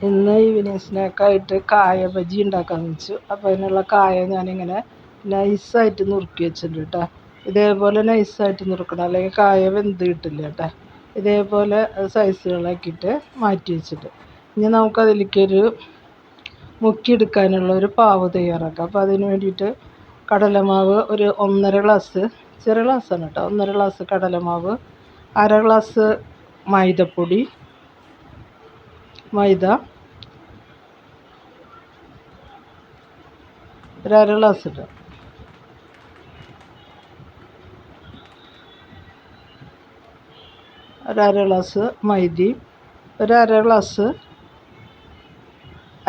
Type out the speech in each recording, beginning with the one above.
ഇന്ന് ഈവനിങ് സ്നാക്കായിട്ട് കായ ബജി ഉണ്ടാക്കാമെന്ന് വെച്ചു. അപ്പോൾ അതിനുള്ള കായ ഞാനിങ്ങനെ നൈസായിട്ട് നുറുക്കി വെച്ചിട്ടുണ്ട് കേട്ടോ. ഇതേപോലെ നൈസായിട്ട് നുറുക്കണം, അല്ലെങ്കിൽ കായ വെന്ത് കിട്ടില്ല കേട്ടോ. ഇതേപോലെ സൈസുകളാക്കിയിട്ട് മാറ്റി വെച്ചിട്ട് ഇനി നമുക്കതിലേക്കൊരു മുക്കിയെടുക്കാനുള്ള ഒരു പാവ് തയ്യാറാക്കാം. അപ്പോൾ അതിന് വേണ്ടിയിട്ട് കടലമാവ് ഒരു 1.5 ഗ്ലാസ്, ചെറിയ ഗ്ലാസ്സാണ് കേട്ടോ, 1.5 ഗ്ലാസ് കടലമാവ്, 1/2 ഗ്ലാസ് മൈദപ്പൊടി, മൈദ ഒരു 1/2 ഗ്ലാസ് ഇടുക. ഒരു 1/2 ഗ്ലാസ് മൈദയും ഒരു 1/2 ഗ്ലാസ്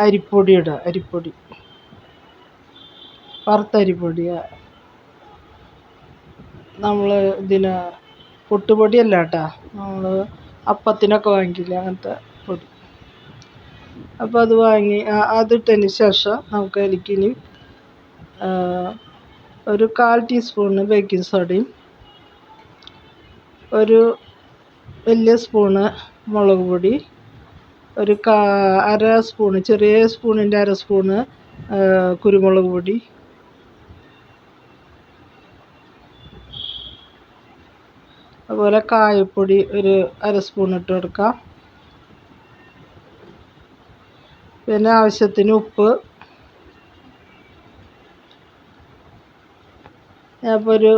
അരിപ്പൊടി ഇടുക. അരിപ്പൊടി, വറുത്തരിപ്പൊടി. നമ്മൾ ഇതിന് പുട്ടുപൊടിയല്ല കേട്ടോ, നമ്മൾ അപ്പത്തിനൊക്കെ വാങ്ങിക്കില്ല അങ്ങനത്തെ പൊടി. അപ്പോൾ അത് വാങ്ങി അതിട്ടതിന് ശേഷം നമുക്ക് അതിലേക്കിനി ഒരു 1/4 ടീസ്പൂണ് ബേക്കിംഗ് സോഡയും ഒരു വലിയ സ്പൂണ് മുളക് പൊടി, ഒരു 1/2 സ്പൂണ്, ചെറിയ സ്പൂണിൻ്റെ 1/2 സ്പൂണ് കുരുമുളക് പൊടി, അതുപോലെ കായപ്പൊടി ഒരു 1/2 സ്പൂൺ ഇട്ട് കൊടുക്കാം. പിന്നെ ആവശ്യത്തിന് ഉപ്പ്. ഞാനിപ്പോൾ ഒരു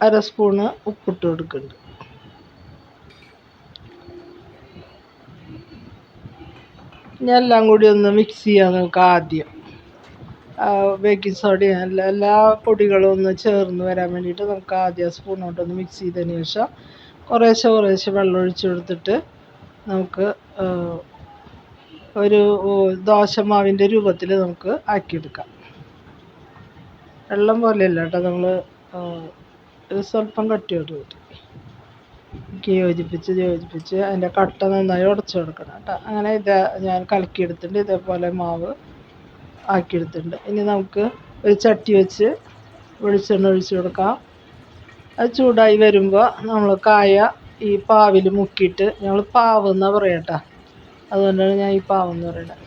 1/2 സ്പൂണ് ഉപ്പിട്ട് കൊടുക്കുന്നുണ്ട്. ഇനി എല്ലാം കൂടി ഒന്ന് മിക്സ് ചെയ്യാം നമുക്ക് ആദ്യം. ബേക്കിംഗ് സോഡയും എല്ലാ പൊടികളും ഒന്ന് ചേർന്ന് വരാൻ വേണ്ടിയിട്ട് നമുക്ക് ആദ്യം സ്പൂൺ കൊണ്ടൊന്ന് മിക്സ് ചെയ്തതിന് ശേഷം കുറേശ്ശെ വെള്ളം ഒഴിച്ച് കൊടുത്തിട്ട് നമുക്ക് ഒരു ദോശമാവിൻ്റെ രൂപത്തിൽ നമുക്ക് ആക്കിയെടുക്കാം. വെള്ളം പോലെയല്ല കേട്ടോ, നമ്മൾ സ്വല്പം കട്ടിയോട് യോജിപ്പിച്ച് അതിൻ്റെ കട്ട നന്നായി ഉടച്ചു കൊടുക്കണം കേട്ടോ. അങ്ങനെ ഞാൻ കലക്കിയെടുത്തിട്ടുണ്ട്, ഇതേപോലെ മാവ് ആക്കിയെടുത്തിട്ടുണ്ട്. ഇനി നമുക്ക് ഒരു ചട്ടി വെച്ച് വെളിച്ചെണ്ണ ഒഴിച്ച് കൊടുക്കാം. അത് ചൂടായി വരുമ്പോൾ നമ്മൾ കായ ഈ പാവിൽ മുക്കിയിട്ട്, ഞങ്ങൾ പാവ് എന്നാണ് പറയുക കേട്ടോ, അതുകൊണ്ടാണ് ഞാൻ ഈ പാവെന്ന് പറയുന്നത്.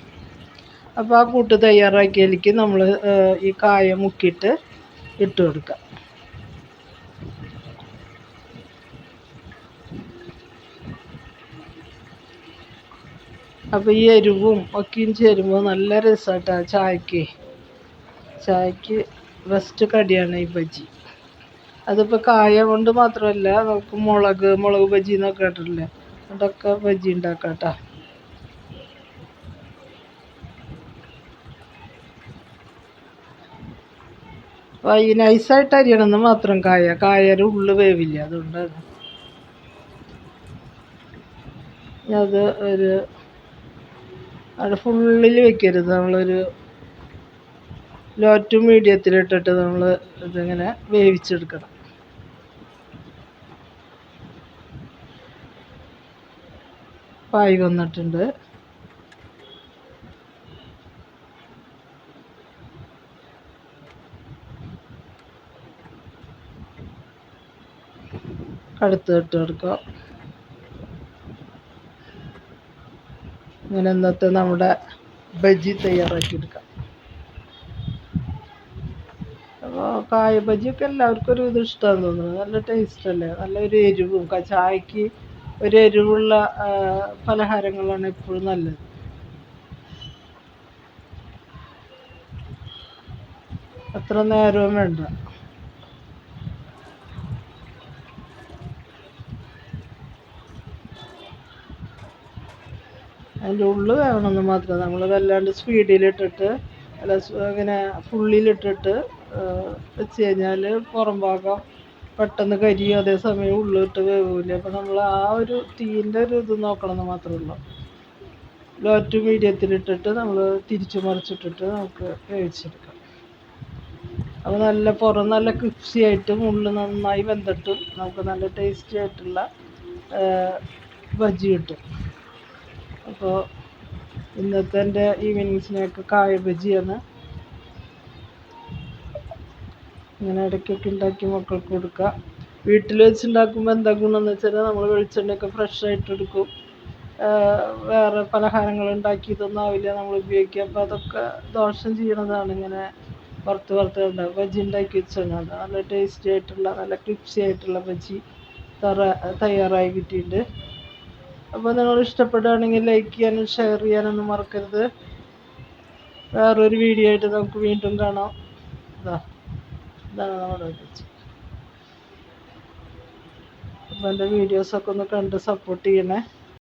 അപ്പോൾ ആ കൂട്ട് തയ്യാറാക്കിയതിലേക്ക് നമ്മൾ ഈ കായ മുക്കിയിട്ട് ഇട്ട് കൊടുക്കുക. അപ്പോൾ ഈ എരിവും ഒക്കെയും ചേരുമ്പോൾ നല്ല രസമായിട്ടാണ് ചായക്ക് ബെസ്റ്റ് കടിയാണ് ഈ ബജി. അതിപ്പോൾ കായ കൊണ്ട് മാത്രമല്ല, നമുക്ക് മുളക് ബജി എന്നൊക്കെ കേട്ടിട്ടില്ലേ, അതൊക്കെ ബജി ഉണ്ടാക്കാം കേട്ടോ. അപ്പോൾ ഈ നൈസായിട്ട് അരിയണമെന്ന് മാത്രം, കായയുടെ ഉള്ളു വേവില്ല, അതുകൊണ്ടാണ്. അത് അവിടെ ഫുള്ളിൽ വെക്കരുത്, നമ്മളൊരു ലോ ടു മീഡിയത്തിലിട്ടിട്ട് നമ്മൾ ഇതിങ്ങനെ വേവിച്ചെടുക്കണം. പായി വന്നിട്ടുണ്ട്. അടുത്ത് ഇട്ട് കൊടുക്കുക. ഇങ്ങനെ ഇന്നത്തെ നമ്മുടെ ബജി തയ്യാറാക്കിയെടുക്കാം. അപ്പോൾ കായ ബജിയൊക്കെ എല്ലാവർക്കും ഒരു ഇത് ഇഷ്ടമാണെന്ന് തോന്നുന്നു. നല്ല ടേസ്റ്റല്ലേ, നല്ലൊരു എരിവും, ചായക്ക് ഒരു എരിവുള്ള പലഹാരങ്ങളാണ് എപ്പോഴും നല്ലത്. അത്ര നേരവും വേണ്ട. അതിൻ്റെ ഉള്ളു വേണമെന്ന് മാത്രം. നമ്മൾ വല്ലാണ്ട് സ്പീഡിലിട്ടിട്ട് ഇങ്ങനെ ഫുള്ളിലിട്ടിട്ട് വെച്ച് കഴിഞ്ഞാൽ പുറം ഭാഗം പെട്ടെന്ന് കരിയും, അതേസമയം ഉള്ളിട്ട് വേവില്ല. അപ്പോൾ നമ്മൾ ആ ഒരു തീൻ്റെ ഒരു ഇത് നോക്കണമെന്ന് മാത്രമേ ഉള്ളൂ. ലോ ടു മീഡിയത്തിലിട്ടിട്ട് നമ്മൾ തിരിച്ചു മറിച്ചിട്ടിട്ട് നമുക്ക് വേവിച്ചെടുക്കാം. അപ്പോൾ പുറം നല്ല ക്രിപ്സി ആയിട്ടും ഉള്ളു നന്നായി വെന്തിട്ടും നമുക്ക് നല്ല ടേസ്റ്റി ആയിട്ടുള്ള ബജി കിട്ടും. അപ്പോൾ ഇന്നത്തെ എൻ്റെ ഈവനിങ് സ്നാക്ക് കായ ബജിയാണ്. ഇങ്ങനെ ഇടയ്ക്കൊക്കെ ഉണ്ടാക്കി മക്കൾക്ക് കൊടുക്കുക. വീട്ടിൽ വെച്ചുണ്ടാക്കുമ്പോൾ എന്താ ഗുണമെന്ന് വെച്ചാൽ നമ്മൾ വെളിച്ചെണ്ണയൊക്കെ ഫ്രഷായിട്ട് എടുക്കും, വേറെ പലഹാരങ്ങൾ ഉണ്ടാക്കിയതൊന്നും ആവില്ല നമ്മൾ ഉപയോഗിക്കുക. അപ്പോൾ അതൊക്കെ ദോഷം ചെയ്യണതാണ് ഇങ്ങനെ വറുത്ത് ഉണ്ടാകും. ബജ്ജി ഉണ്ടാക്കി വെച്ചാൽ നല്ല ടേസ്റ്റി ആയിട്ടുള്ള നല്ല ക്രിപ്സി ആയിട്ടുള്ള ബജ്ജി തയ്യാറായി കിട്ടിയിട്ടുണ്ട്. അപ്പോൾ നിങ്ങൾ ഇഷ്ടപ്പെടുകയാണെങ്കിൽ ലൈക്ക് ചെയ്യാനും ഷെയർ ചെയ്യാനൊന്നും മറക്കരുത്. വേറൊരു വീഡിയോ ആയിട്ട് നമുക്ക് വീണ്ടും കാണാം. ഇതാണ് നമ്മുടെ ബജ്ജി. അപ്പോൾ എൻ്റെ വീഡിയോസൊക്കെ ഒന്ന് കണ്ട് സപ്പോർട്ട് ചെയ്യണേ.